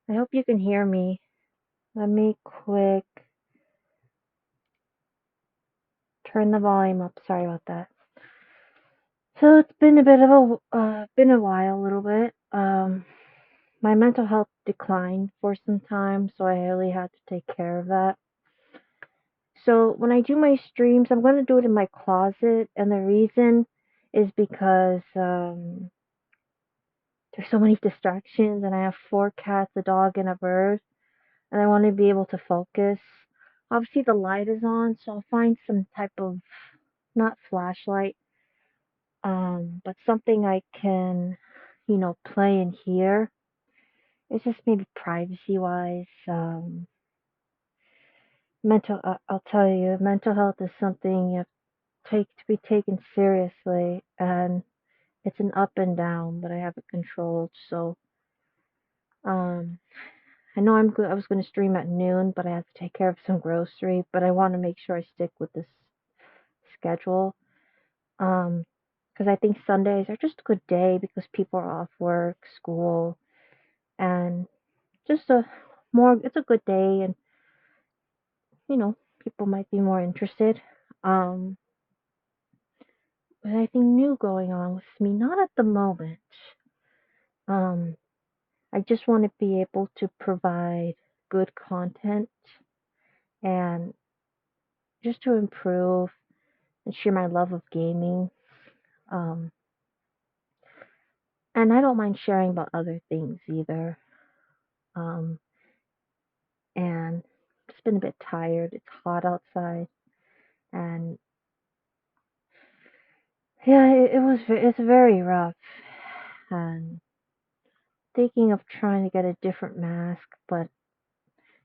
I hope you can hear me. Let me quick turn the volume up. Sorry about that. So it's been been a while, a little bit. My mental health declined for some time, so I really had to take care of that. So when I do my streams, I'm going to do it in my closet, and the reason is because there's so many distractions, and I have four cats, a dog, and a bird, and I want to be able to focus. Obviously, the light is on, so I'll find some type of not flashlight, but something I can, play and hear. It's just maybe privacy wise. I'll tell you, mental health is something you have to be taken seriously, and it's an up and down, but I have it controlled. So, um, I know I was going to stream at noon, but I have to take care of some grocery. But I want to make sure I stick with this schedule. Um, because I think Sundays are just a good day because people are off work, school, and just it's a good day, and people might be more interested. Um, but anything new going on with me? Not at the moment. Um, I just want to be able to provide good content and just to improve and share my love of gaming. Um, and I don't mind sharing about other things either. Um, and just been a bit tired. It's hot outside, and yeah, it's very rough. And thinking of trying to get a different mask, but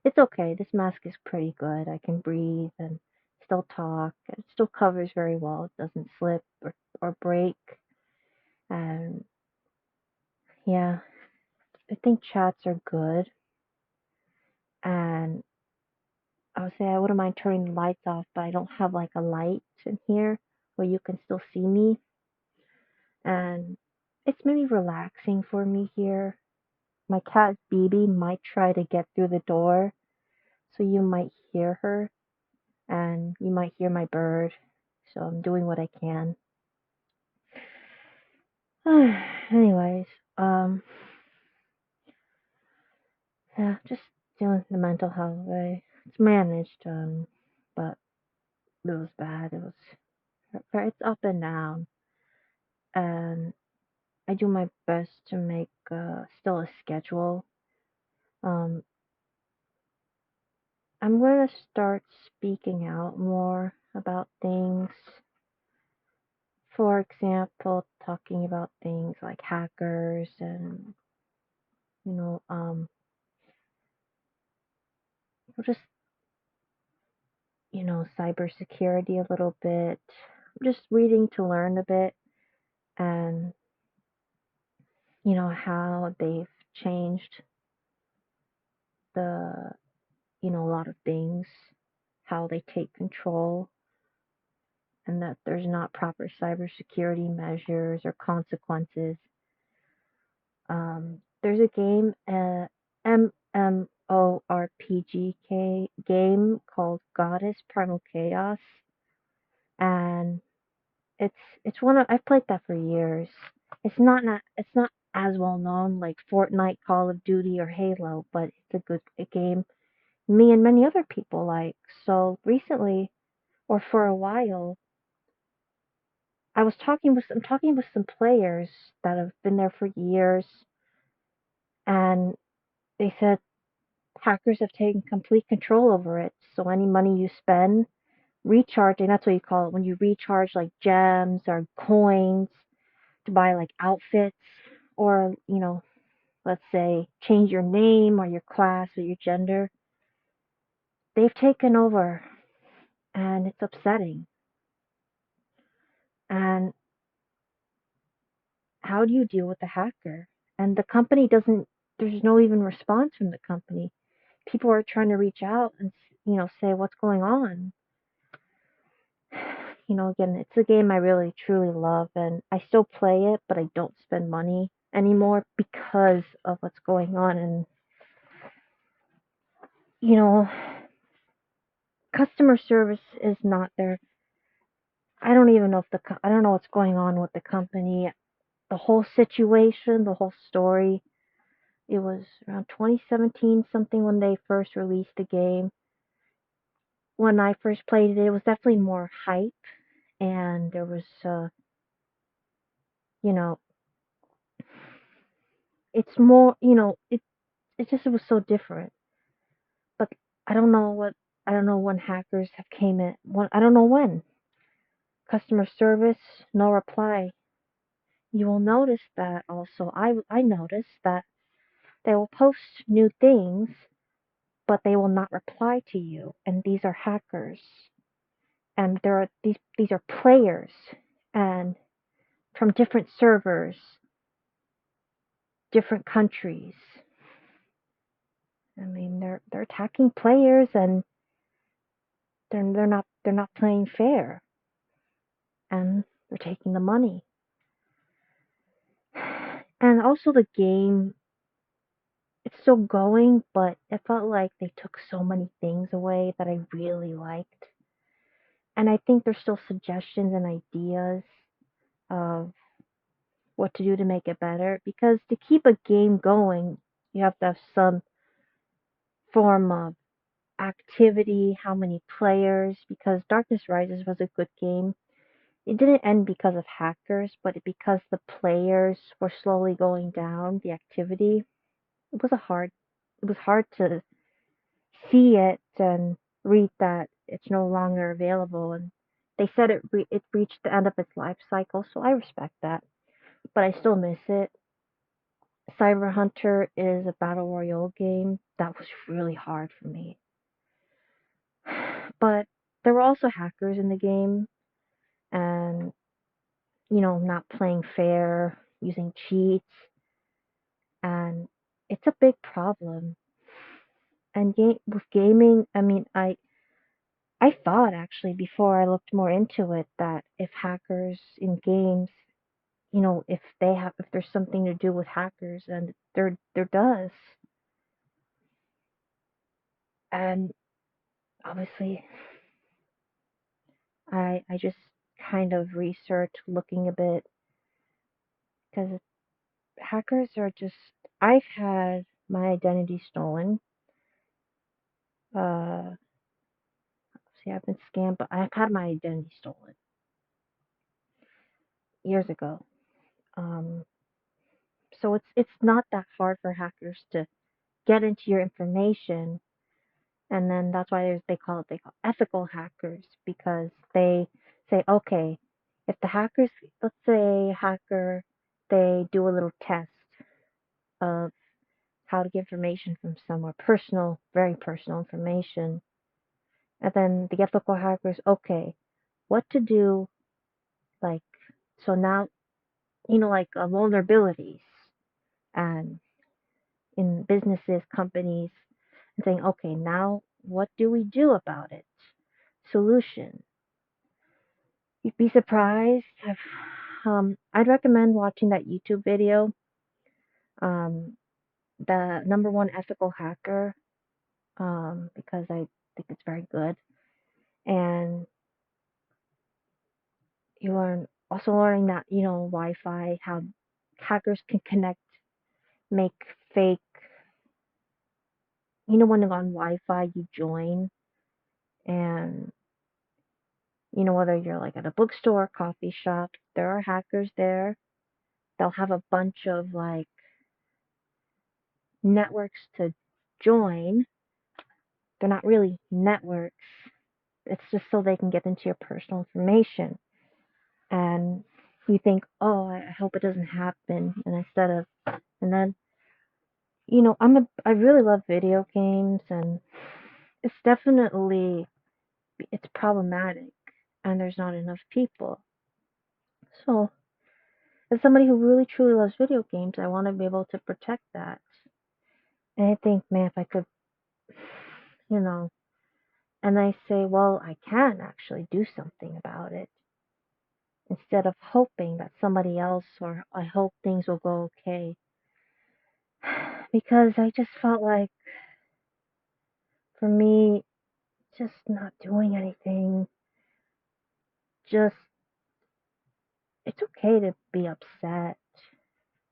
it's okay. This mask is pretty good. I can breathe and still talk. It still covers very well. It doesn't slip or break. And yeah, I think chats are good. And I would say I wouldn't mind turning the lights off, but I don't have like a light in here where you can still see me. And it's maybe relaxing for me here. My cat BB might try to get through the door, so you might hear her and you might hear my bird. So I'm doing what I can. Anyways, um, yeah, just dealing with the mental health. It's managed, but it was bad. It's up and down, and I do my best to make still a schedule. Um, I'm gonna start speaking out more about things. For example, talking about things like hackers and you know, um, just cybersecurity a little bit. Just reading to learn a bit, and how they've changed the a lot of things, how they take control, and that there's not proper cybersecurity measures or consequences. There's a game, MMORPG game called Goddess Primal Chaos, and it's I've played that for years. It's not as well known like Fortnite, Call of Duty, or Halo, but it's a game me and many other people like. So recently, or for a while, I'm talking with some players that have been there for years, and they said hackers have taken complete control over it. So any money you spend recharging, that's what you call it, when you recharge like gems or coins to buy like outfits, or let's say change your name or your class or your gender, they've taken over, and it's upsetting. And how do you deal with a hacker? And the company doesn't, there's no even response from the company. People are trying to reach out and, say what's going on. Again, it's a game I really truly love, and I still play it, but I don't spend money anymore because of what's going on. And you know, customer service is not there. I don't even know if I don't know what's going on with the company. The whole situation, the whole story. It was around 2017 something when they first released the game. When I first played it, it was definitely more hype, and there was, you know, it's more, it was so different. But I don't know what, I don't know when hackers have came in. I don't know when. Customer service, no reply. You will notice that also. I noticed that they will post new things, but they will not reply to you. And these are hackers. And there are these are players and from different servers, different countries. I mean, they're attacking players and they're not playing fair and they're taking the money. And also the game, it's still going, but it felt like they took so many things away that I really liked. And I think there's still suggestions and ideas of what to do to make it better. Because to keep a game going, you have to have some form of activity, how many players, because Darkness Rises was a good game. It didn't end because of hackers, but because the players were slowly going down, the activity. It was hard to see it and read that it's no longer available, and they said it reached the end of its life cycle, so I respect that, but I still miss it. Cyber Hunter is a battle royale game that was really hard for me, but there were also hackers in the game, and not playing fair, using cheats, and it's a big problem. And with gaming, I mean, I thought actually before I looked more into it that if hackers in games, if there's something to do with hackers, and there does. And obviously I just kind of researched looking a bit, because hackers are just, I've had my identity stolen. Uh See, I've been scammed, but I've had my identity stolen years ago. Um so it's not that hard for hackers to get into your information, and then that's why they call ethical hackers, because they say, okay, if the hackers, let's say a hacker, they do a little test of how to get information from somewhere personal, very personal information, and then the ethical hackers, okay, what to do, like, so now, like, vulnerabilities, and in businesses, companies, and saying, okay, now what do we do about it? Solution. You'd be surprised. I'd recommend watching that YouTube video, um, the number one ethical hacker, because I think it's very good. And learning that, Wi-Fi, how hackers can connect, make fake, when you're on Wi-Fi, you join, and, whether you're like at a bookstore, coffee shop, there are hackers there. They'll have a bunch of like networks to join. They're not really networks. It's just so they can get into your personal information. And you think, oh, I hope it doesn't happen. And then, I really love video games, and it's definitely, it's problematic, and there's not enough people. So, as somebody who really truly loves video games, I want to be able to protect that. And I think, man, if I could, you know, and I say, well, I can actually do something about it, instead of hoping that somebody else, or I hope things will go okay. Because I just felt like for me, just not doing anything, just, it's okay to be upset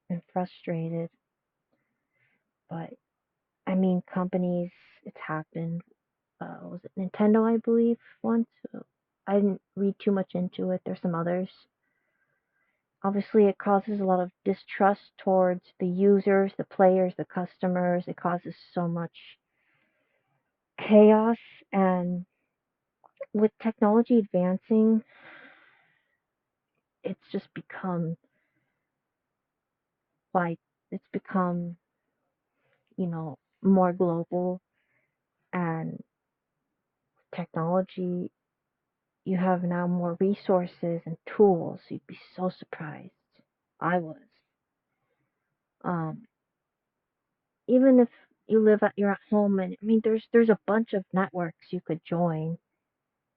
and frustrated, but I mean, companies, it's happened. Was it Nintendo, I believe, once? I didn't read too much into it. There's some others. Obviously, it causes a lot of distrust towards the users, the players, the customers. It causes so much chaos. And with technology advancing, it's just become like, it's become, more global. And technology, you have now more resources and tools. You'd be so surprised. I was. Um, Even if you're at home, and I mean, there's a bunch of networks you could join,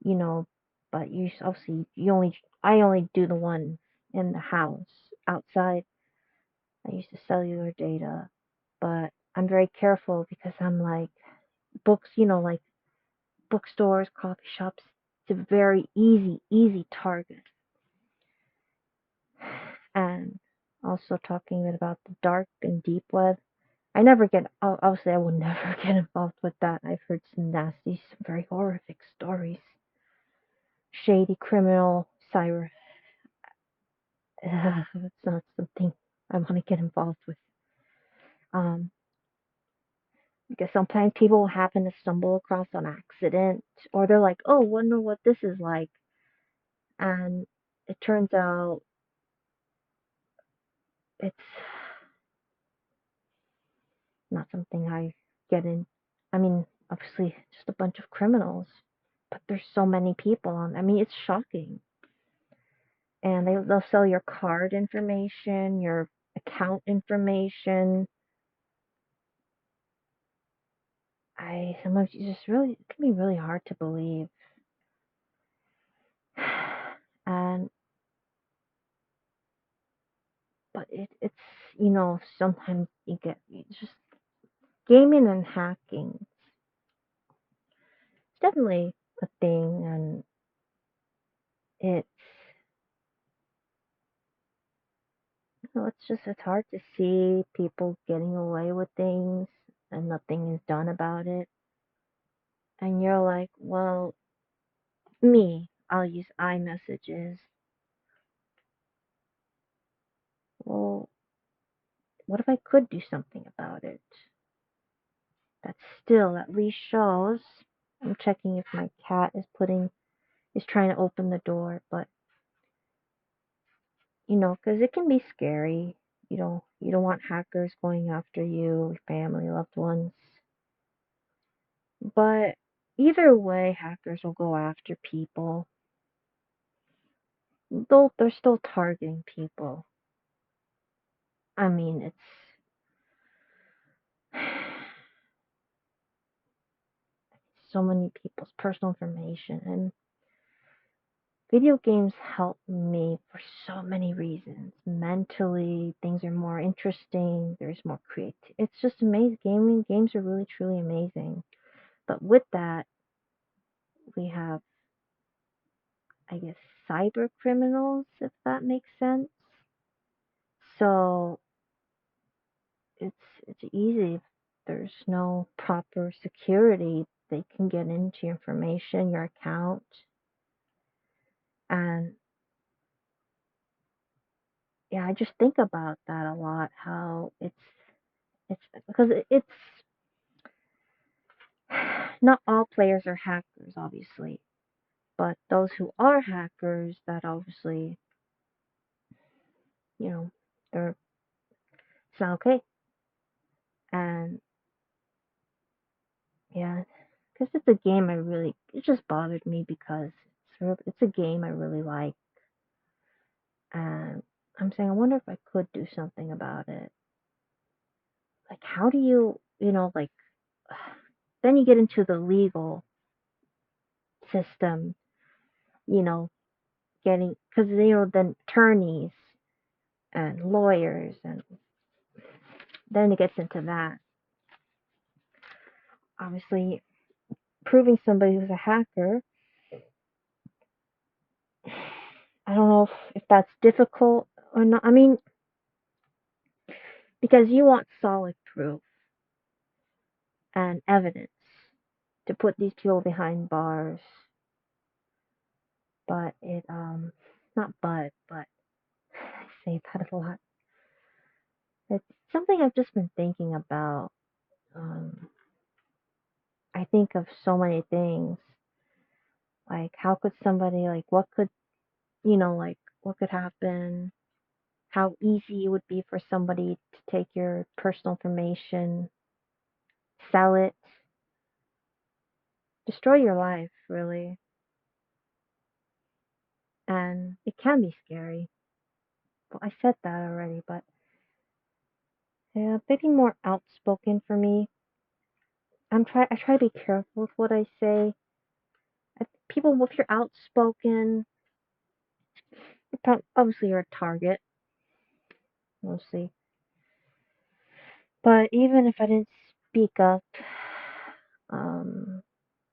you know, but obviously I only do the one in the house. Outside, I use the cellular data, but I'm very careful because I'm like, books, like bookstores, coffee shops. It's a very easy target. And also talking about the dark and deep web. Obviously, I would never get involved with that. I've heard some nasty, some very horrific stories. Shady criminal, cyber. It's not something I want to get involved with. Um, because sometimes people happen to stumble across on accident, or they're like, "Oh, wonder what this is like," and it turns out it's not something I get in. I mean, obviously, just a bunch of criminals, but there's so many people on. I mean, it's shocking. And they'll sell your card information, your account information. I Sometimes you just really, it can be really hard to believe. And but it's sometimes it's just gaming and hacking. It's definitely a thing, and it's it's hard to see people getting away with things and nothing is done about it. And you're like, well, I'll use iMessages. Well, what if I could do something about it? That still at least shows. I'm checking if my cat is trying to open the door, but because it can be scary. You don't want hackers going after you, your family, loved ones. But either way, hackers will go after people. They're still targeting people. I mean, it's so many people's personal information, and video games help me for so many reasons. Mentally, things are more interesting. There's more creativity. It's just amazing. Games are really truly amazing. But with that, we have, I guess, cyber criminals, if that makes sense. So it's it's easy if there's no proper security. They can get into your information, your account, and yeah, I just think about that a lot. How it's because it's not all players are hackers, obviously, but those who are hackers, that obviously, you know, they're it's not okay. And yeah, because it's a game it just bothered me because it's a game I really like, and I'm saying I wonder if I could do something about it. Like, how do like, then you get into the legal system, you know, getting because then attorneys and lawyers, and then it gets into that. Obviously, proving somebody who's a hacker. I don't know if that's difficult or not. I mean, because you want solid proof and evidence to put these people behind bars. But not but I say that a lot. It's something I've just been thinking about. Um, I think of so many things. Like, how could somebody, like, what could, like, what could happen? How easy it would be for somebody to take your personal information, sell it, destroy your life, really. And it can be scary. Well, I said that already, but yeah, maybe more outspoken for me. I try to be careful with what I say. People, if you're outspoken, obviously you're a target, mostly. But even if I didn't speak up, um,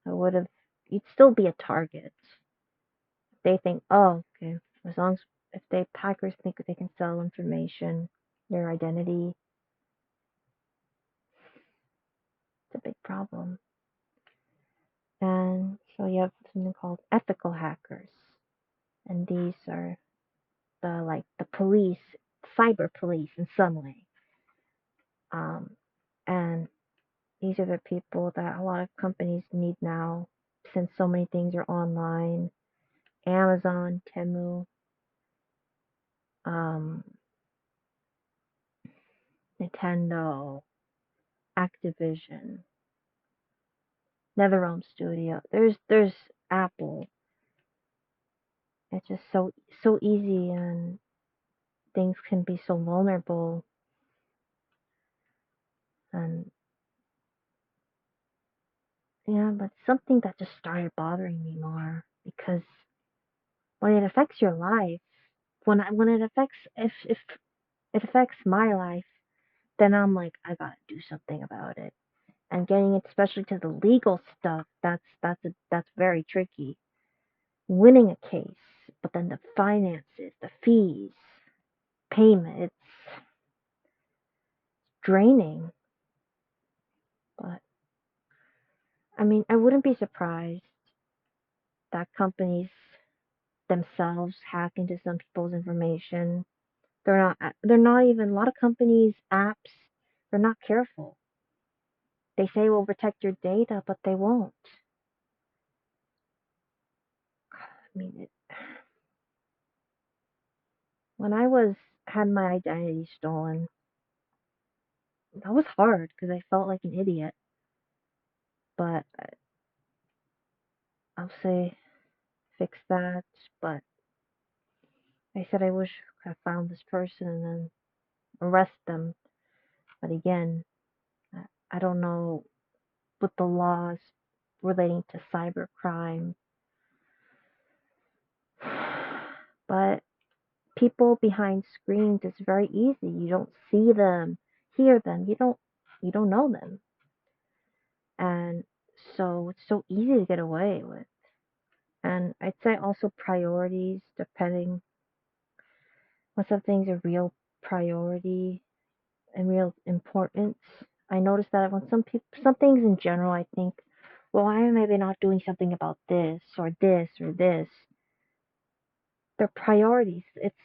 I would have. You'd still be a target. They think, oh, okay, as long as if hackers think they can sell information, their identity, it's a big problem. And so you have something called ethical hackers, and these are the police, cyber police in some way. And these are the people that a lot of companies need now, since so many things are online. Amazon, Temu, um, Nintendo, Activision, NetherRealm Studio. There's Apple. It's just so easy, and things can be so vulnerable. And yeah, but something that just started bothering me more, because when it affects your life, when it affects if it affects my life, then I'm like, I gotta do something about it. And getting it, especially to the legal stuff, that's very tricky. Winning a case, but then the finances, the fees, payment, it's draining. But I mean, I wouldn't be surprised that companies themselves hack into some people's information. They're not even, a lot of companies, apps, they're not careful. They say we'll protect your data, but they won't. I mean, when I had my identity stolen, that was hard because I felt like an idiot. But I'll say fix that. But I said I wish I found this person and then arrest them. But again, I don't know what the laws relating to cybercrime. But people behind screens, it's very easy. You don't see them, hear them. You don't know them, and so it's so easy to get away with. And I'd say also priorities, depending when something's a real priority and real importance. I notice that when some things in general, I think, well, why am I maybe not doing something about this or this or this? They're priorities. It's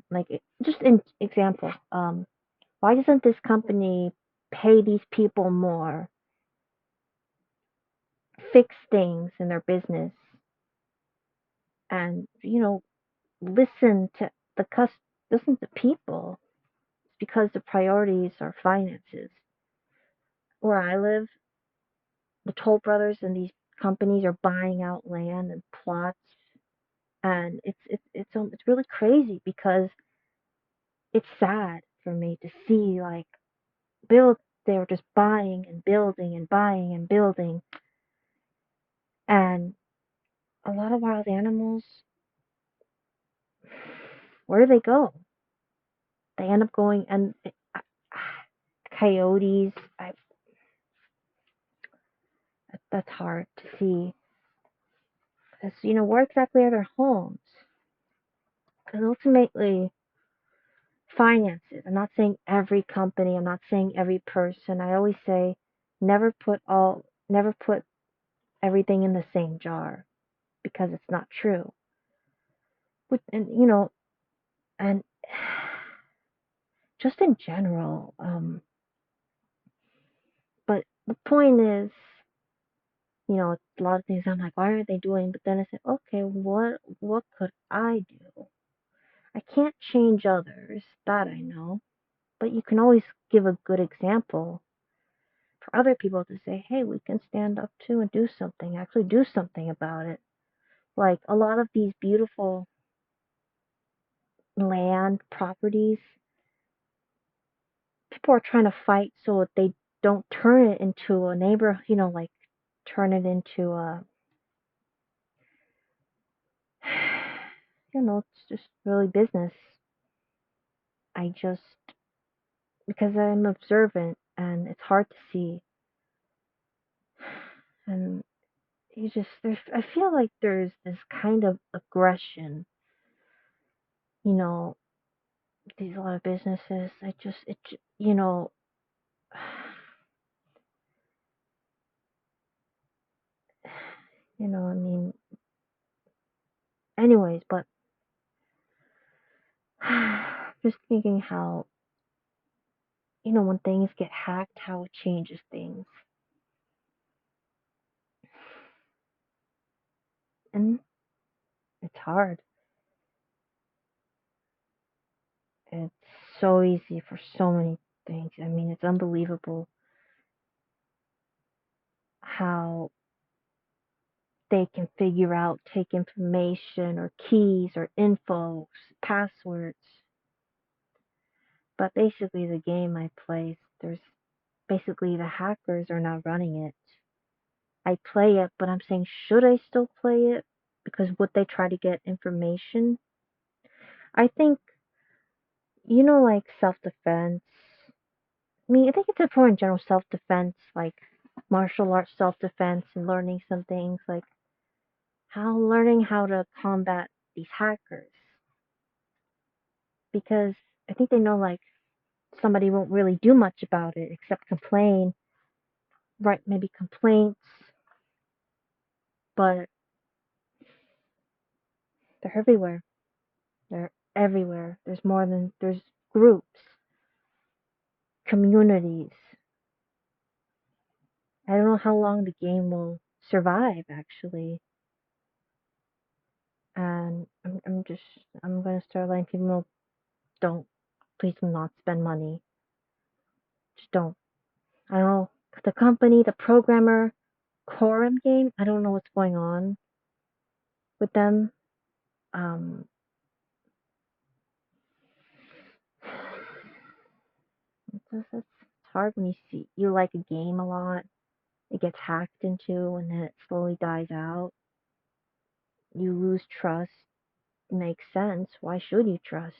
like, just an example. Why doesn't this company pay these people more, fix things in their business, and listen to listen to people? It's because the priorities are finances. Where I live, the Toll Brothers and these companies are buying out land and plots, and it's really crazy, because it's sad for me to see, like, build they were just buying and building and buying and building, and a lot of wild animals, where do they go? They end up going, and coyotes. that's hard to see. Because, where exactly are their homes? Because ultimately, finances. I'm not saying every company, I'm not saying every person. I always say never put everything in the same jar because it's not true. And just in general, but the point is, a lot of things I'm like, why are they doing? But then I said, okay, what could I do? I can't change others, that I know, but you can always give a good example for other people to say, hey, we can stand up to and do something, actually do something about it. Like a lot of these beautiful land properties, people are trying to fight so they don't turn it into a neighbor, like turn it into a, it's just really business. I just, because I'm observant and it's hard to see. And I feel like there's this kind of aggression, you know, these a lot of businesses. I mean, anyways, but just thinking how, when things get hacked, how it changes things. And it's hard. It's so easy for so many things. I mean, it's unbelievable how they can figure out, take information or keys or info, passwords. But basically, the game I play, there's basically the hackers are now running it. I play it, but I'm saying, should I still play it? Because would they try to get information? I think, like self defense. I mean, I think it's important in general self defense, like martial arts self defense and learning some things, like learning how to combat these hackers. Because I think they know, like, somebody won't really do much about it except complain, right? Maybe complaints, but they're everywhere. They're everywhere. There's groups, communities. I don't know how long the game will survive, actually. And I'm gonna start letting people know, please do not spend money. Just don't. I don't know. The company, the programmer, Quorum game, I don't know what's going on with them. Um, it's hard when you like a game a lot, it gets hacked into, and then it slowly dies out. You lose trust. Makes sense. Why should you trust?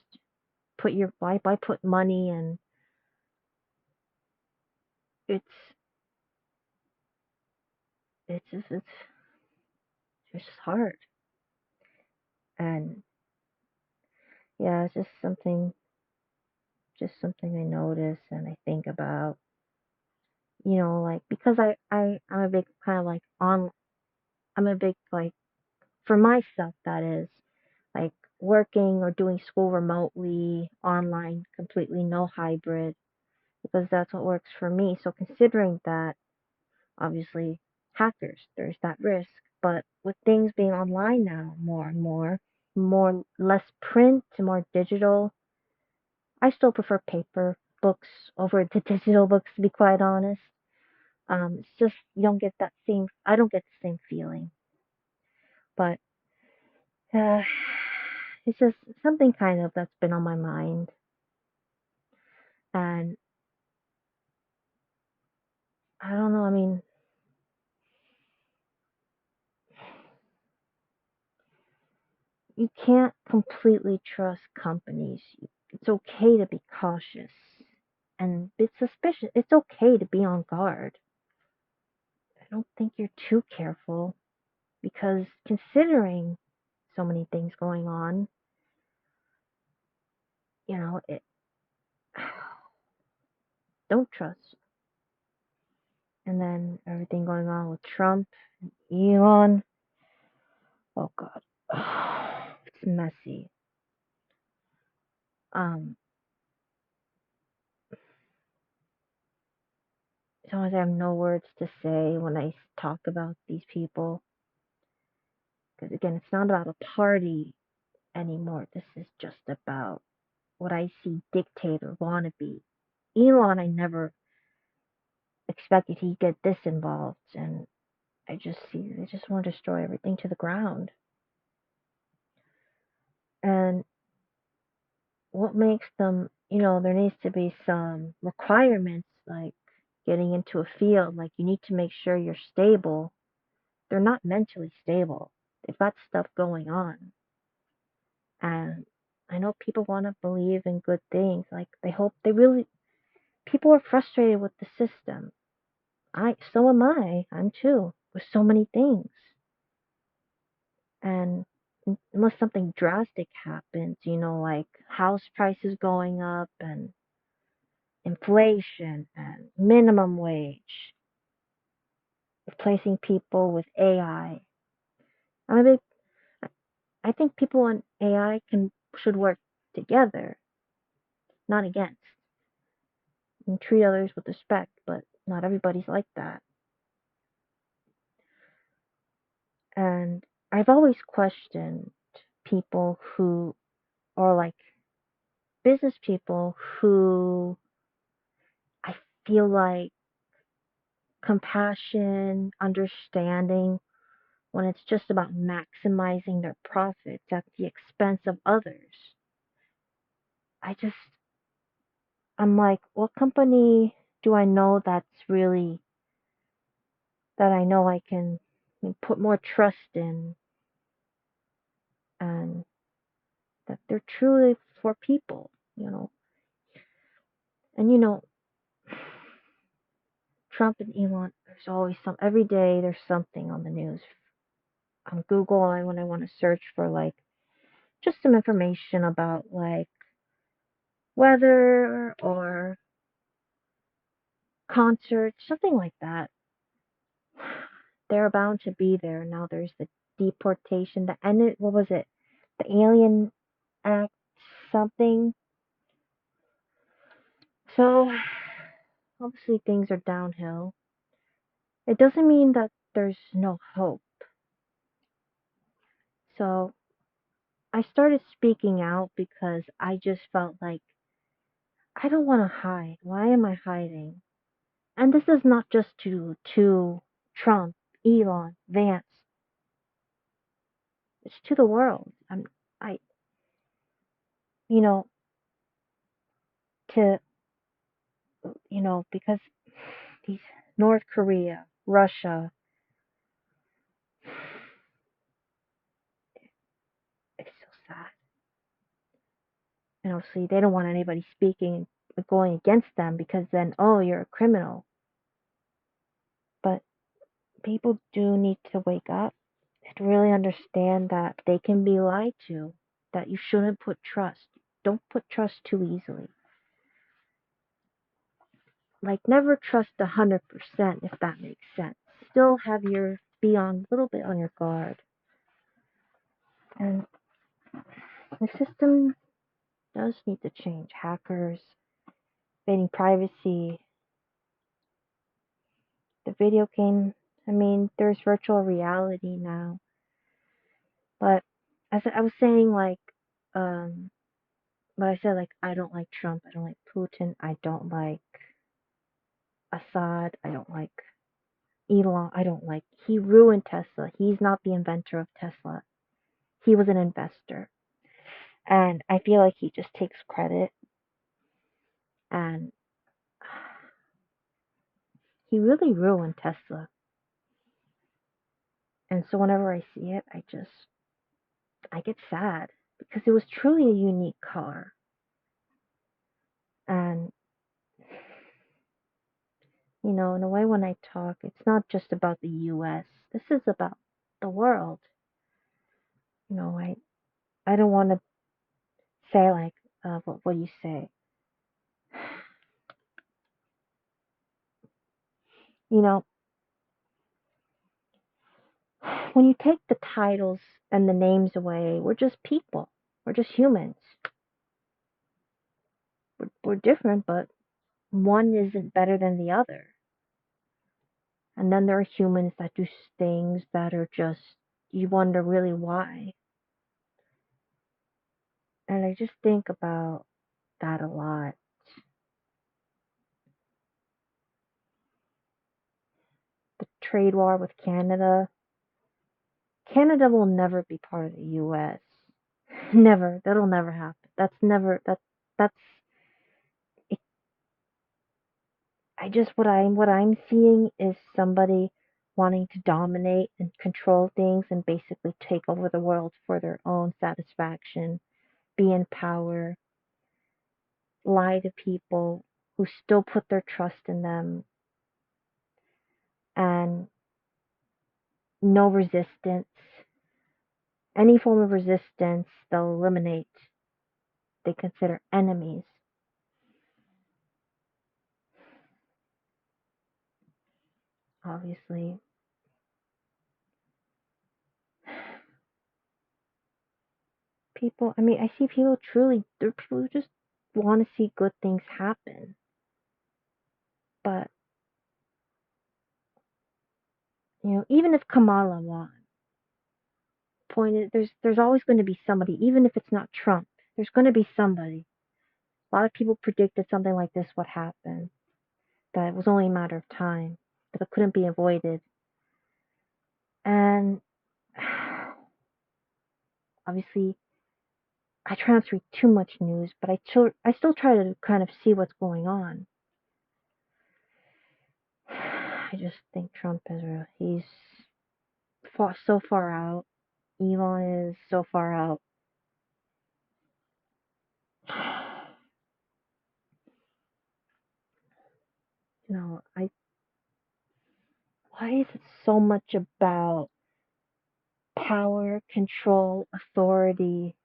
Why put money and it's it's just hard. And yeah, it's just something I notice and I think about. Like, because I'm a big kind of like I'm a big, like, for myself, that is, like, working or doing school remotely, online, completely no hybrid, because that's what works for me. So considering that, obviously, hackers, there's that risk. But with things being online now, more and less print and more digital, I still prefer paper books over the digital books, to be quite honest. It's just you don't get that same. I don't get the same feeling, but uh, it's just something kind of that's been on my mind, and I don't know. I mean, you can't completely trust companies. It's okay to be cautious and be suspicious. It's okay to be on guard. don't think you're too careful because considering so many things going on, it don't trust. And then everything going on with Trump and Elon. Oh God, it's messy. Um, Sometimes I have no words to say when I talk about these people. Because again, it's not about a party anymore. This is just about what I see dictator wannabe. Elon, I never expected he'd get this involved, and I just see they just want to destroy everything to the ground. And what makes them, there needs to be some requirements like getting into a field, like you need to make sure you're stable. They're not mentally stable. They've got stuff going on. And I know people want to believe in good things. Like people are frustrated with the system. So am I. I'm too, with so many things. And unless something drastic happens, like house prices going up and inflation and minimum wage, replacing people with AI. I'm a big, I think people and AI should work together, not against, and treat others with respect, but not everybody's like that. And I've always questioned people who are like business people who I feel like compassion, understanding, when it's just about maximizing their profits at the expense of others. I just, I'm like, what company do I know that I know I can put more trust in and that they're truly for people. And Trump and Elon, there's always every day there's something on the news. On Google, when I want to search for like just some information about like weather or concerts, something like that. They're bound to be there. Now there's the deportation, what was it? The Alien Act, something. So obviously things are downhill. It doesn't mean that there's no hope. So I started speaking out because I just felt like I don't want to hide. Why am I hiding? And this is not just to Trump, Elon, Vance. It's to the world. I, you know, to, because these North Korea, Russia, it's so sad. And obviously, they don't want anybody speaking, going against them because then, oh, you're a criminal. But people do need to wake up and really understand that they can be lied to, that you shouldn't put trust. Don't put trust too easily. Like, never trust 100%, if that makes sense. Still be on a little bit on your guard. And the system does need to change. Hackers, invading privacy, the video game. There's virtual reality now. But as I was saying, like, but I said, like, I don't like Trump. I don't like Putin. I don't like Assad. I don't like Elon. He ruined Tesla. He's not the inventor of Tesla. He was an investor. And I feel like he just takes credit. And he really ruined Tesla. And so whenever I see it, I get sad because it was truly a unique car. And You know, in a way, when I talk, it's not just about the US. This is about the world. You know, I don't want to say like what you say. You know, when you take the titles and the names away, we're just people. We're just humans. We're different, but one isn't better than the other. And then there are humans that do things that are just, you wonder really why. And I just think about that a lot. The trade war with Canada. Canada will never be part of the US. Never. That'll never happen. That's it, I just what I'm seeing is somebody wanting to dominate and control things and basically take over the world for their own satisfaction, be in power, lie to people who still put their trust in them, and no resistance. Any form of resistance, they'll eliminate. They consider enemies. Obviously, people, I mean, I see people truly, there are people who just want to see good things happen. But, you know, even if Kamala won, point is, there's always going to be somebody, even if it's not Trump, there's going to be somebody. A lot of people predicted something like this would happen, that it was only a matter of time, that it couldn't be avoided. And obviously, I try not to read too much news, but I still try to kind of see what's going on. I just think Trump is he's so far out. Elon is so far out. You know, why is it so much about power, control, authority,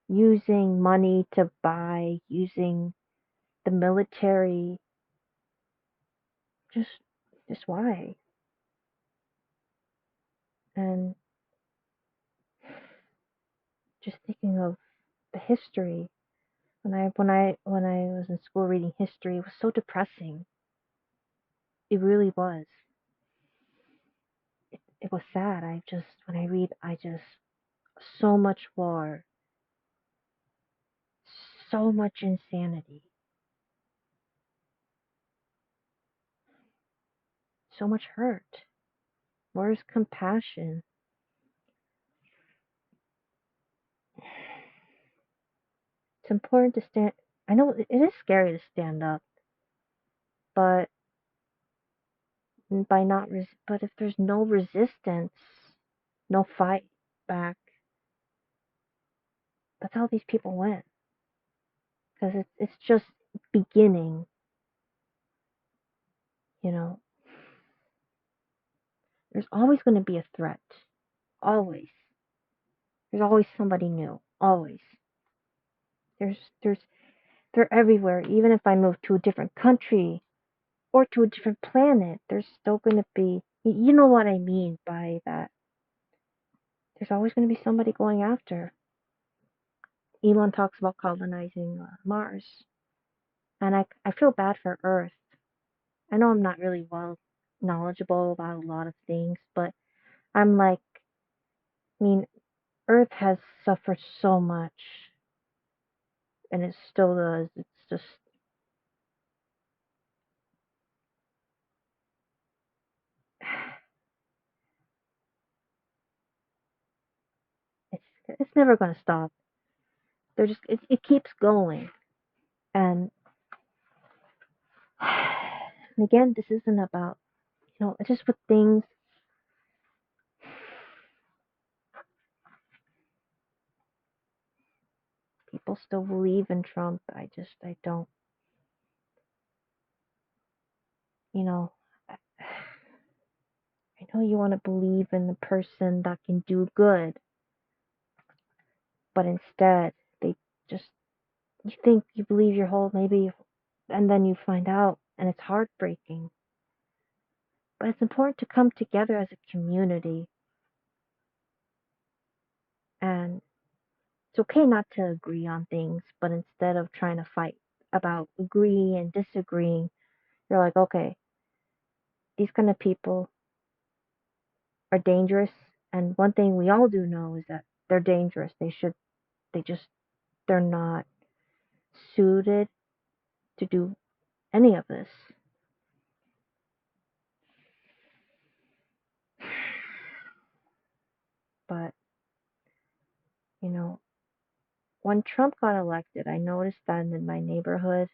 using money to buy, using the military? Just, just why? And just thinking of the history. When I was in school reading history, it was so depressing. It really was. It was sad. When I read, so much war, so much insanity, so much hurt. Where's compassion? It's important to stand. I know it is scary to stand up, but but if there's no resistance, no fight back, that's how these people win. Because it's just beginning, you know. There's always going to be a threat. Always. There's always somebody new. Always. There's they're everywhere. Even if I move to a different country or to a different planet, there's still going to be. You know what I mean by that. There's always going to be somebody going after. Elon talks about colonizing Mars, and I feel bad for Earth. I know I'm not really well knowledgeable about a lot of things, but I'm like, I mean, Earth has suffered so much, and it still does. It's just, it's never going to stop. It keeps going, and and again, this isn't about, it's just with things. People still believe in Trump. I don't. you know, I know you want to believe in the person that can do good, but instead they just, you think you believe your whole maybe, and then you find out, and it's heartbreaking. But it's important to come together as a community, and it's okay not to agree on things, but instead of trying to fight about agree and disagreeing, you're like, okay, these kind of people are dangerous, and one thing we all do know is that they're dangerous. They just, they're not suited to do any of this. But, you know, when Trump got elected, I noticed that in my neighborhood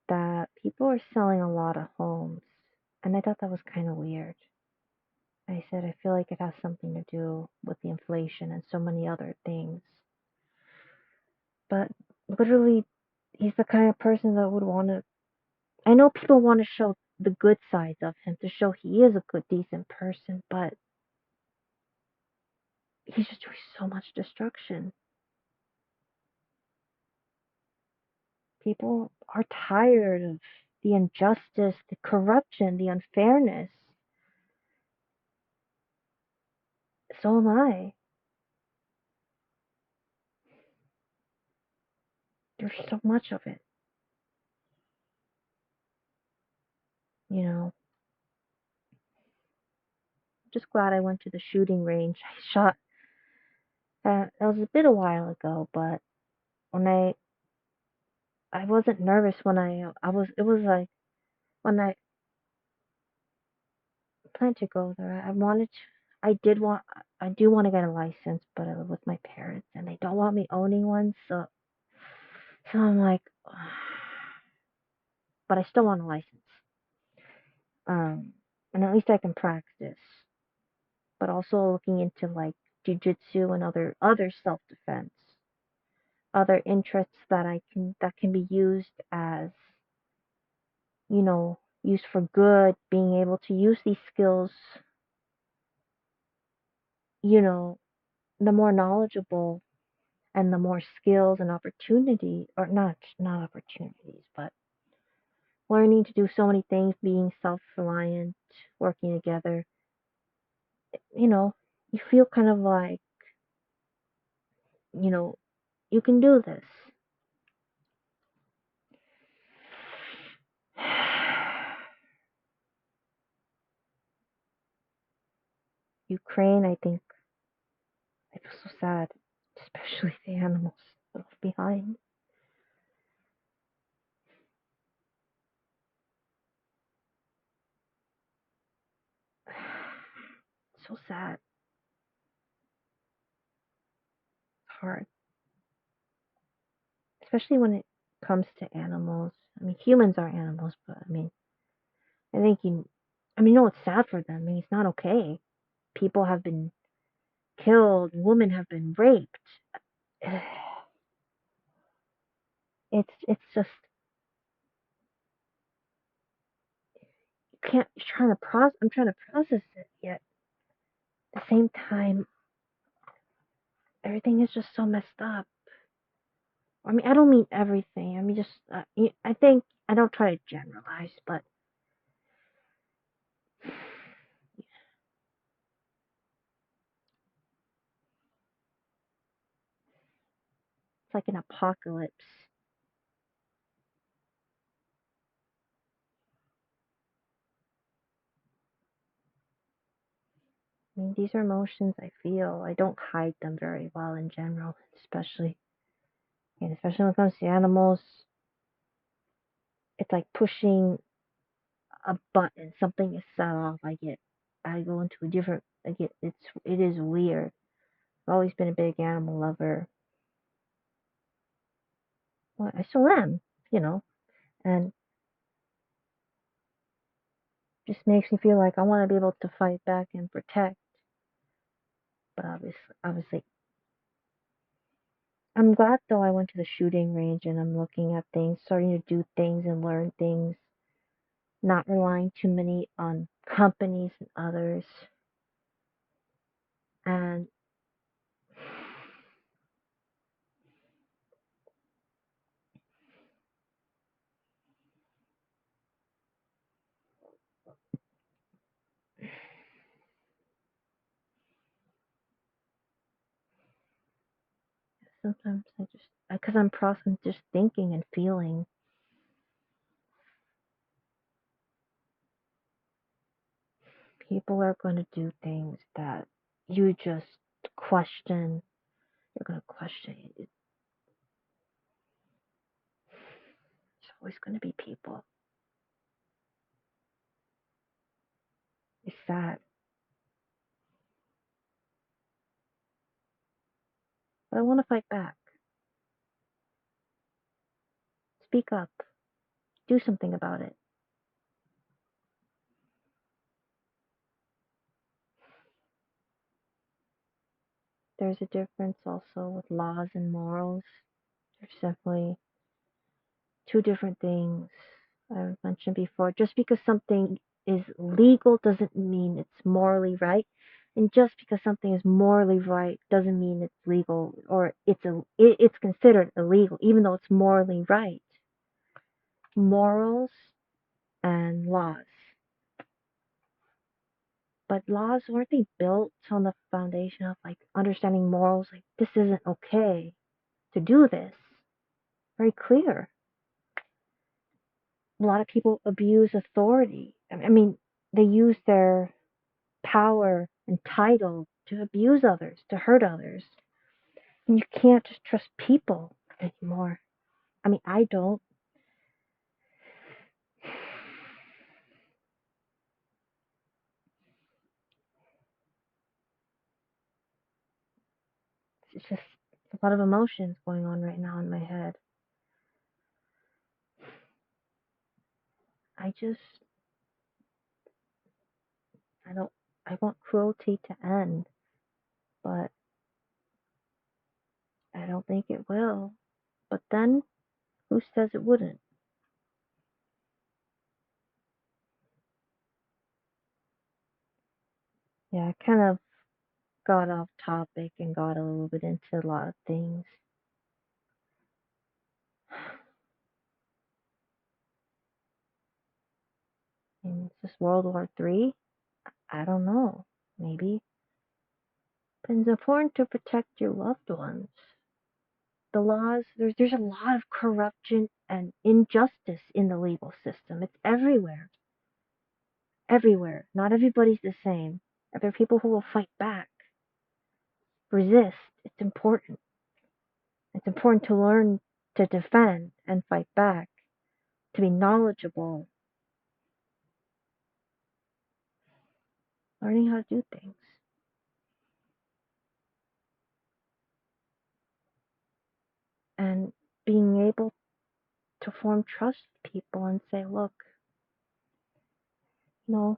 that people were selling a lot of homes. And I thought that was kind of weird. I said, I feel like it has something to do with the inflation and so many other things. But literally, he's the kind of person that would want to. I know people want to show the good sides of him to show he is a good, decent person, but he's just doing so much destruction. People are tired of the injustice, the corruption, the unfairness. So am I. There's so much of it, you know. Just glad I went to the shooting range. I shot. That was a bit a while ago, but when I wasn't nervous when I was. It was like when I planned to go there. I wanted to. I did want. I do want to get a license, but I live with my parents, and they don't want me owning one. So I'm like, but I still want a license. And at least I can practice. But also looking into like jujitsu and other self defense, other interests that can be used as, used for good, being able to use these skills, you know, the more knowledgeable and the more skills and opportunity, or not opportunities, but learning to do so many things, being self-reliant, working together, you know, you feel kind of like, you know, you can do this. Ukraine, I think, I feel so sad, especially the animals left behind. So sad. It's hard, especially when it comes to animals. I mean, humans are animals, but I mean, I think it's sad for them. I mean, it's not okay. People have been killed, women have been raped. It's just, you can't. You're trying to process. I'm trying to process it, yet at the same time, everything is just so messed up. I mean, I don't mean everything. I mean, just I think I don't try to generalize, but it's like an apocalypse. I mean, these are emotions I feel. I don't hide them very well in general, especially when it comes to animals. It's like pushing a button. Something is set off. I go into a different. It is weird. I've always been a big animal lover. Well, I still am, you know, and just makes me feel like I want to be able to fight back and protect. But obviously, I'm glad though I went to the shooting range and I'm looking at things, starting to do things and learn things. not relying too many on companies and others. And sometimes I just, because I'm processing, just thinking and feeling, people are going to do things that you just question. You're going to question it. It's always going to be people. It's sad. But I want to fight back. Speak up. Do something about it. There's a difference also with laws and morals. There's definitely two different things I've mentioned before. Just because something is legal doesn't mean it's morally right. And just because something is morally right doesn't mean it's legal or it's considered illegal, even though it's morally right. Morals and laws. But laws, weren't they built on the foundation of like understanding morals? Like, this isn't okay to do this. Very clear. A lot of people abuse authority. I mean, they use their power and title to abuse others, to hurt others. And you can't just trust people anymore. I mean, I don't. It's just a lot of emotions going on right now in my head. I just, I don't, I want cruelty to end, but I don't think it will. But then, who says it wouldn't? Yeah, I kind of got off topic and got a little bit into a lot of things. And is this World War III? I don't know. Maybe. But it's important to protect your loved ones. The laws, there's a lot of corruption and injustice in the legal system. It's everywhere. Everywhere. Not everybody's the same. There are people who will fight back, resist. It's important. It's important to learn to defend and fight back, to be knowledgeable, learning how to do things. And being able to form trust with people and say, look, no,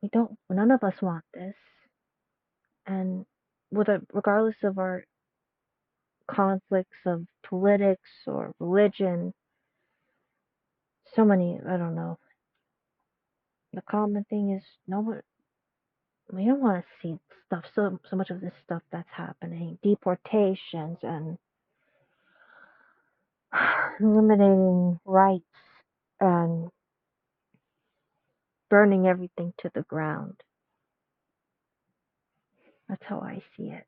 we don't, none of us want this. And regardless of our conflicts of politics or religion, so many, I don't know. The common thing is we don't want to see stuff, so much of this stuff that's happening, deportations and eliminating rights and burning everything to the ground. That's how I see it.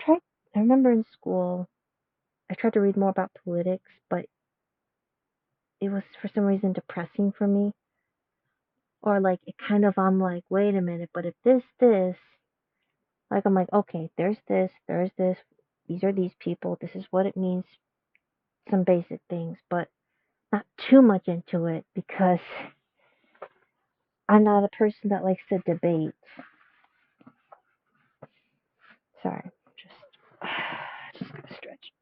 I remember in school, I tried to read more about politics, but it was for some reason depressing for me. Or like, I'm like, wait a minute, but if this, like, I'm like, okay, there's this, these are these people, this is what it means, some basic things, but not too much into it because I'm not a person that likes to debate. Sorry, just gonna stretch.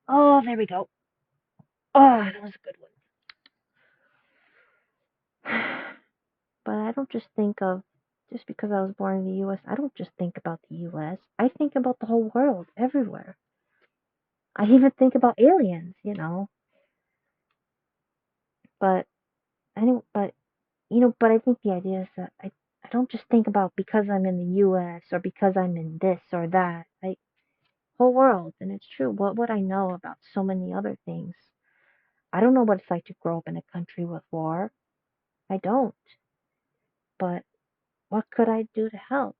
Oh, there we go. Oh, that was a good one. But I don't just think of Just because I was born in the US, I don't just think about the US. I think about the whole world, everywhere. I even think about aliens, you know. But but but I think the idea is that I don't just think about because I'm in the US or because I'm in this or that. Whole world, and it's true. What would I know about so many other things? I don't know what it's like to grow up in a country with war. I don't. But what could I do to help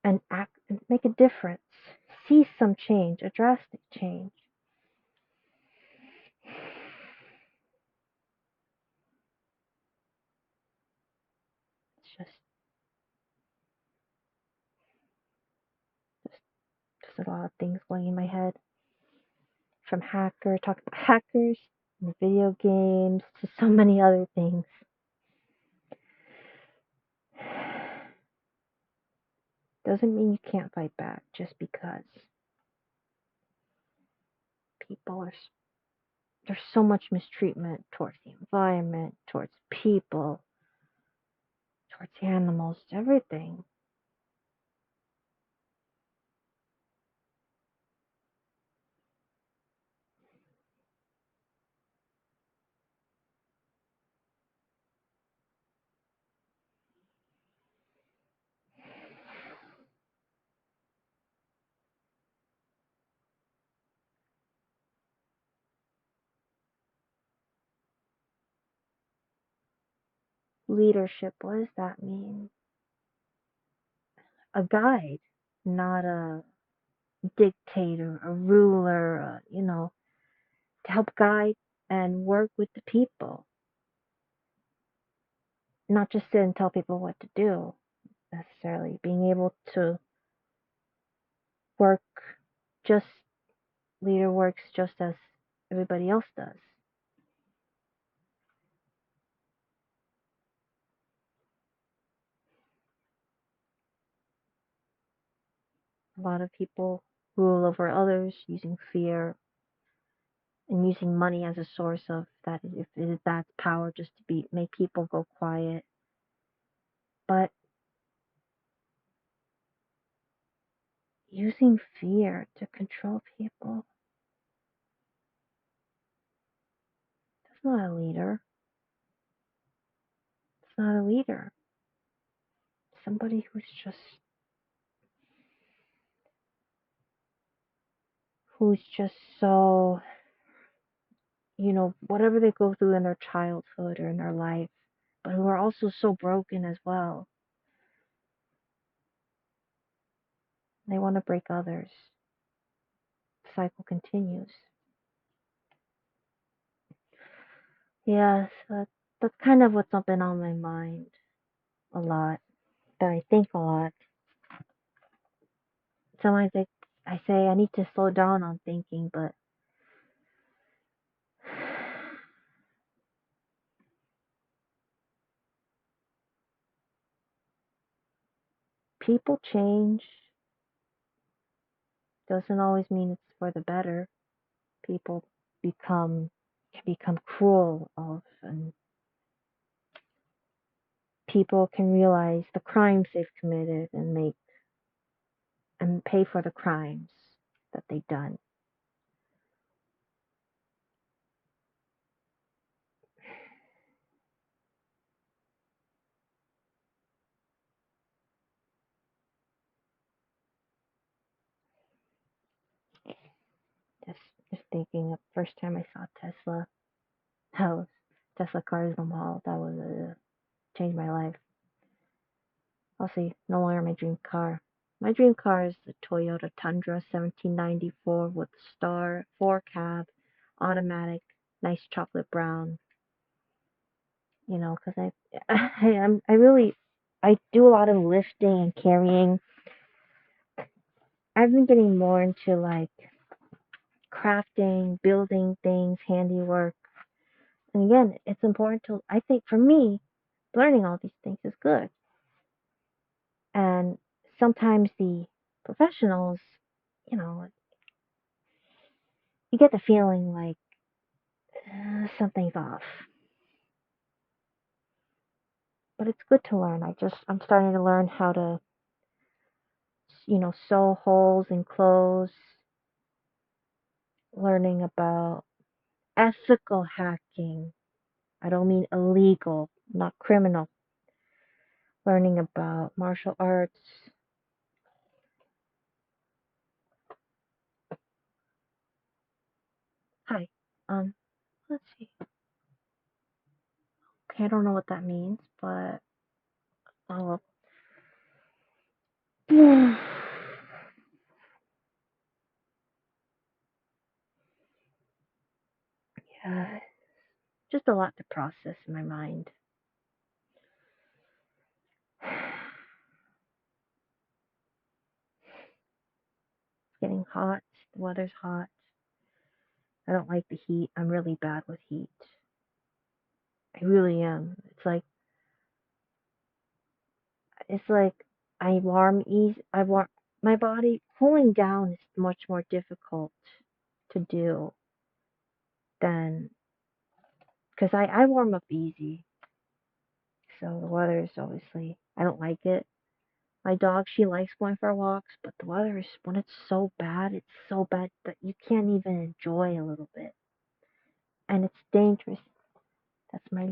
and act and make a difference? See some change, a drastic change. It's just a lot of things going in my head. From talk about hackers, and video games, to so many other things. Doesn't mean you can't fight back just because people are. There's so much mistreatment towards the environment, towards people, towards animals, everything. Leadership, what does that mean? A guide, not a dictator, a ruler, to help guide and work with the people, not just sit and tell people what to do necessarily. Being able to work just, leader works just as everybody else does. A lot of people rule over others using fear and using money as a source of that, if it is that power, just to make people go quiet. But using fear to control people, that's not a leader. It's not a leader. Somebody who's just so, whatever they go through in their childhood or in their life, but who are also so broken as well. They want to break others. The cycle continues. Yes, that's kind of what's been on my mind a lot. That I think a lot. Sometimes I say I need to slow down on thinking, but people change. Doesn't always mean it's for the better. People can become cruel of, and people can realize the crimes they've committed and pay for the crimes that they've done. Just just thinking of the first time I saw Tesla, that was Tesla cars in the mall. That was changed my life. I'll see, no longer my dream car. My dream car is the Toyota Tundra 1794 with star, 4 cab, automatic, nice chocolate brown. Because I do a lot of lifting and carrying. I've been getting more into like crafting, building things, handiwork. And again, it's important I think for me, learning all these things is good. And sometimes the professionals, you know, you get the feeling like something's off. but it's good to learn. I'm starting to learn how to, sew holes in clothes, learning about ethical hacking. I don't mean illegal, not criminal. Learning about martial arts. Hi. Um, let's see. Okay, I don't know what that means, but oh, yeah, just a lot to process in my mind. It's getting hot. The weather's hot. I don't like the heat. I'm really bad with heat. I really am. It's like I warm my body cooling down is much more difficult to do than because I warm up easy. So the weather is obviously I don't like it. My dog, she likes going for walks, but the weather is when it's so bad that you can't even enjoy a little bit, and it's dangerous. That's my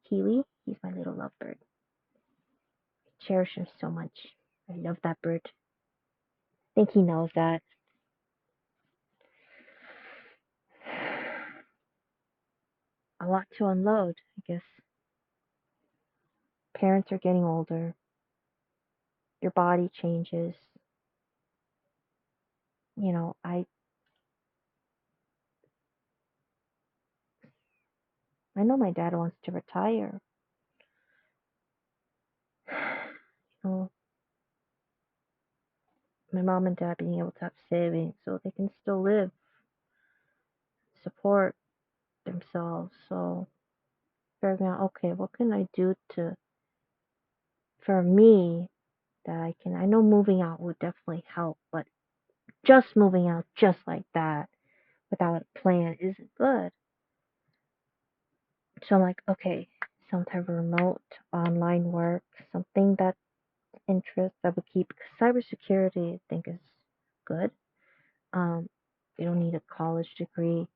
Kiwi. He's my little lovebird. I cherish him so much. I love that bird. I think he knows that. A lot to unload, I guess. Parents are getting older. Your body changes. I know my dad wants to retire. You know, my mom and dad being able to have savings so they can still live, support themselves. So figuring out, okay, what can I do for me that I know moving out would definitely help, but just moving out just like that without a plan isn't good. So I'm like, okay, some type of remote online work, something that interests that would keep, because cybersecurity I think is good. Um, you don't need a college degree.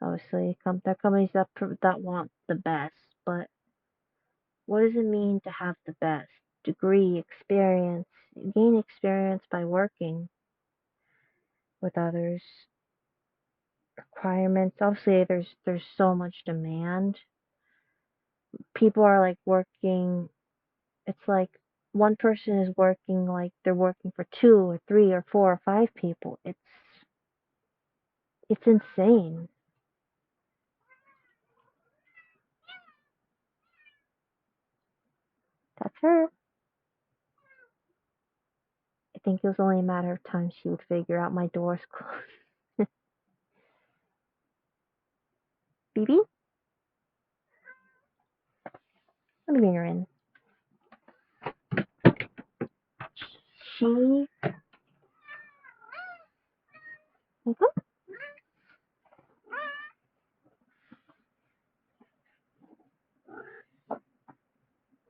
Obviously, there are companies that want the best, but what does it mean to have the best degree, experience? You gain experience by working with others. Requirements. Obviously, there's so much demand. People are like working. It's like one person is working like they're working for two or three or four or five people. It's insane. That's her. I think it was only a matter of time she would figure out my door's closed. BB, let me bring her in. She. Mhm.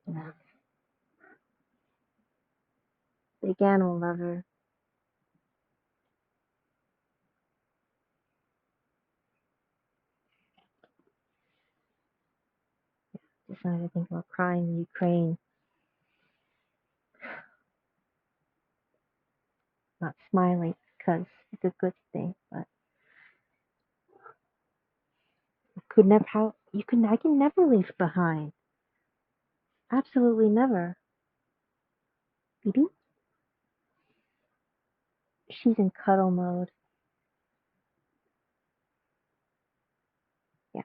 Yeah. Big animal lover. Decided to think about crying in Ukraine. Not smiling because it's a good thing, but could never how you can I can never leave behind. Absolutely never. BB, she's in cuddle mode. Yeah.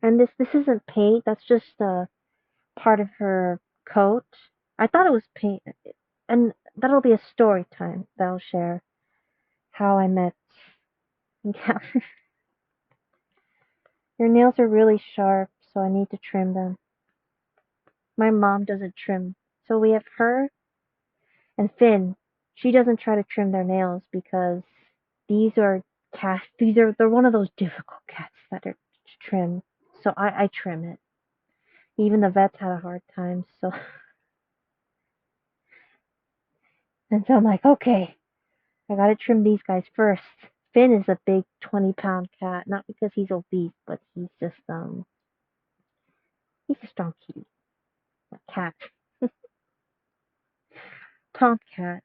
And this isn't paint. That's just part of her coat. I thought it was paint, and that'll be a story time that I'll share how I met. Yeah. Your nails are really sharp, so I need to trim them. My mom doesn't trim, so we have her and Finn. She doesn't try to trim their nails because these are cat. They're one of those difficult cats that are to trim. So I trim it. Even the vets had a hard time. So and so I'm like, okay, I gotta trim these guys first. Finn is a big 20-pound cat, not because he's obese, but he's a strong kitty. A cat. Tomcat.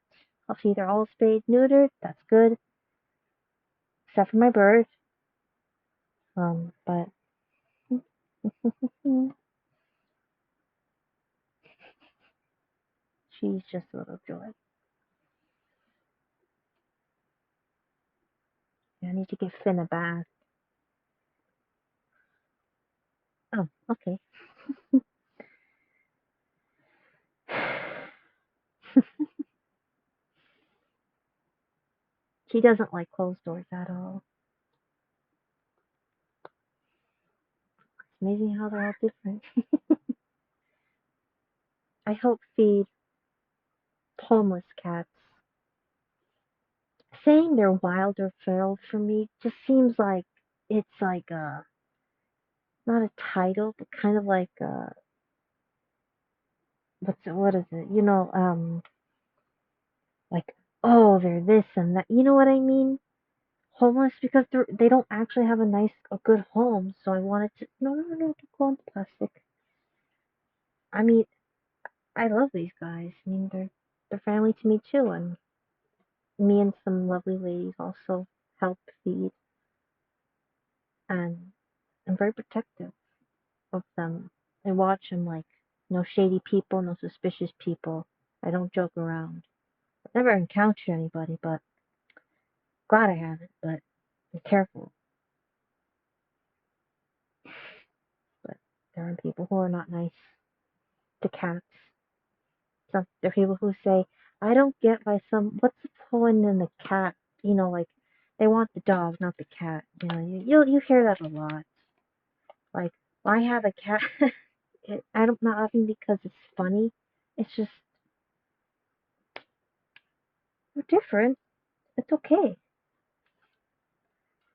Obviously they're all spayed, neutered, that's good. Except for my bird. But she's just a little joy. I need to give Finn a bath. Oh, okay. She doesn't like closed doors at all. It's amazing how they're all different. I help feed homeless cats. Saying they're wild or feral for me just seems like it's like a not a title, but kind of like what is it? Like, oh, they're this and that. You know what I mean? Homeless because they don't actually have a good home. So I wanted to no, don't go on plastic. I mean, I love these guys. I mean, they're family to me too, and me and some lovely ladies also help feed, and I'm very protective of them. I watch them like no shady people, no suspicious people. I don't joke around. I've never encountered anybody, but glad I haven't. But be careful. But there are people who are not nice to cats. Some there are people who say, "I don't get what's the point in the cat?" Like they want the dog, not the cat. You hear that a lot. Like, why have a cat? I don't not laughing because it's funny. It's just we're different. It's okay,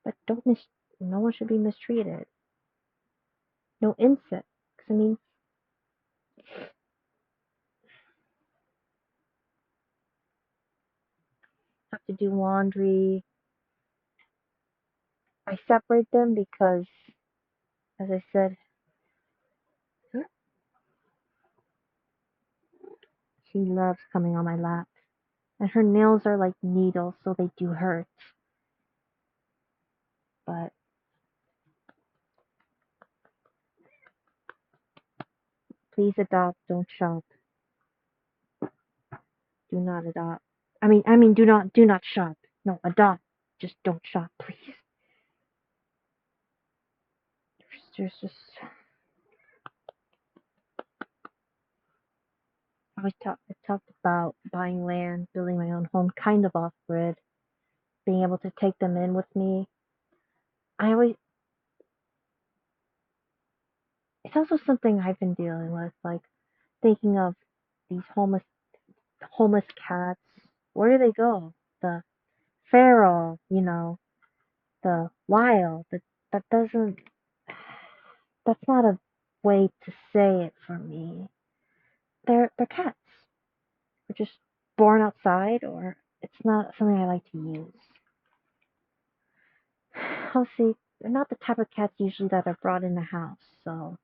but don't mis. No one should be mistreated. No insects. I mean, have to do laundry. I separate them because, as I said, she loves coming on my lap, and her nails are like needles, so they do hurt. But please adopt, don't shop. Do not adopt. I mean, do not shop. No, adopt. Just don't shop, please. There's just I talked about buying land, building my own home, kind of off grid, being able to take them in with me. I always it's also something I've been dealing with, like thinking of these homeless cats. Where do they go? The feral, the wild. That doesn't. That's not a way to say it for me. They're cats. They're just born outside, or it's not something I like to use. I'll see. They're not the type of cats usually that are brought in the house, so.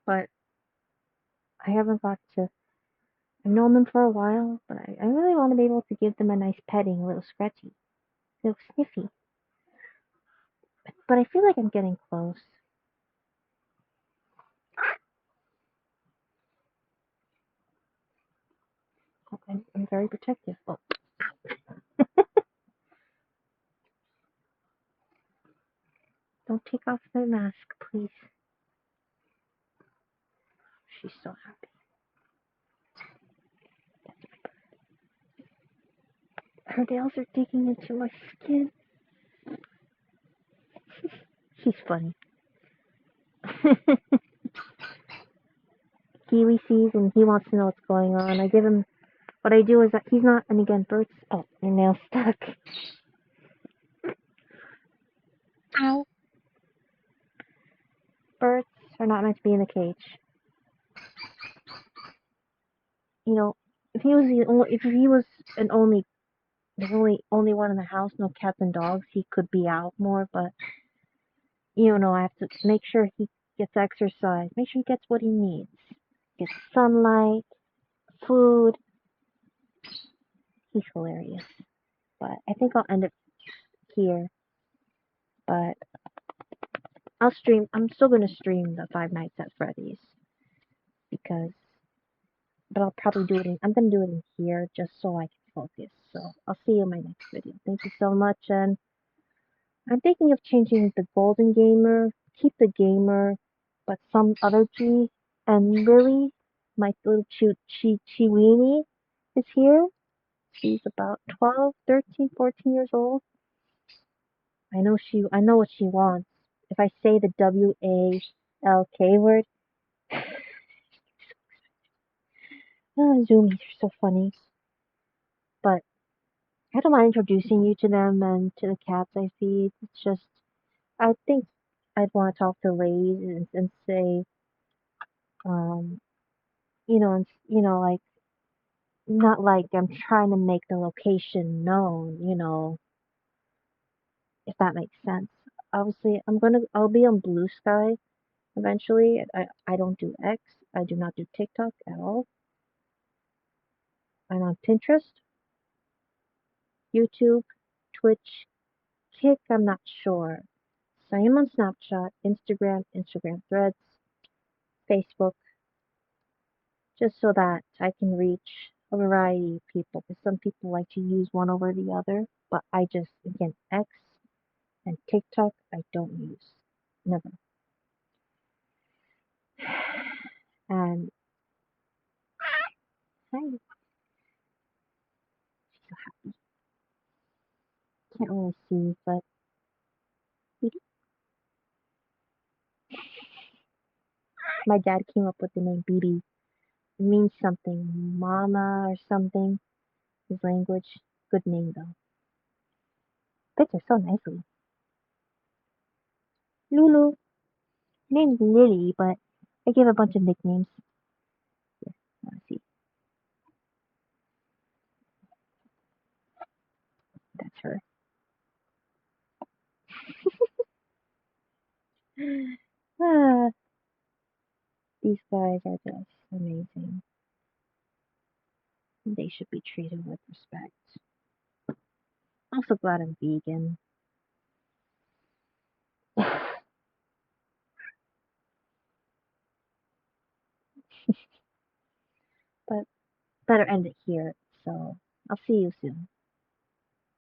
But I haven't got to. I've known them for a while, but I really want to be able to give them a nice petting, a little scratchy, a little sniffy. But I feel like I'm getting close. I'm very protective. Oh. Don't take off my mask, please. She's so happy. Her nails are digging into my skin. She's funny. Kiwi sees and he wants to know what's going on. I give him what I do is that he's not, and again, birds. Oh, your nail's stuck. Ow. Birds are not meant to be in a cage. You know, if he was an only the only one in the house, no cats and dogs, he could be out more. But I have to make sure he gets exercise, make sure he gets what he needs, gets sunlight, food. He's hilarious. But I think I'll end it here. But I'll stream. I'm still gonna stream the Five Nights at Freddy's because, but I'll probably do it. I'm gonna do it in here just so I can focus. So I'll see you in my next video. Thank you so much, and I'm thinking of changing the Golden Gamer, keep the Gamer, but some other G. And Lily, my little Chiweenie, is here. She's about 12, 13, 14 years old. I know what she wants. If I say the WALK word, Zoomies are so funny. But I don't mind introducing you to them and to the cats I feed. It's just, I think I'd want to talk to ladies and say, um, like, not like I'm trying to make the location known, if that makes sense. Obviously, I'll be on Blue Sky eventually. I don't do X. I do not do TikTok at all. I'm on Pinterest, YouTube, Twitch, Kick, I'm not sure. So I am on Snapchat, Instagram Threads, Facebook, just so that I can reach a variety of people. Because some people like to use one over the other, but I just, again, X and TikTok, I don't use. Never. And hi, can't really see, but my dad came up with the name BB. It means something, mama or something. His language. Good name though. Fits her so nicely. Lulu. Name's Lily, but I give a bunch of nicknames. Here, let's see. That's her. Ah, these guys are just amazing. They should be treated with respect. I'm so glad I'm vegan. But better end it here. So I'll see you soon.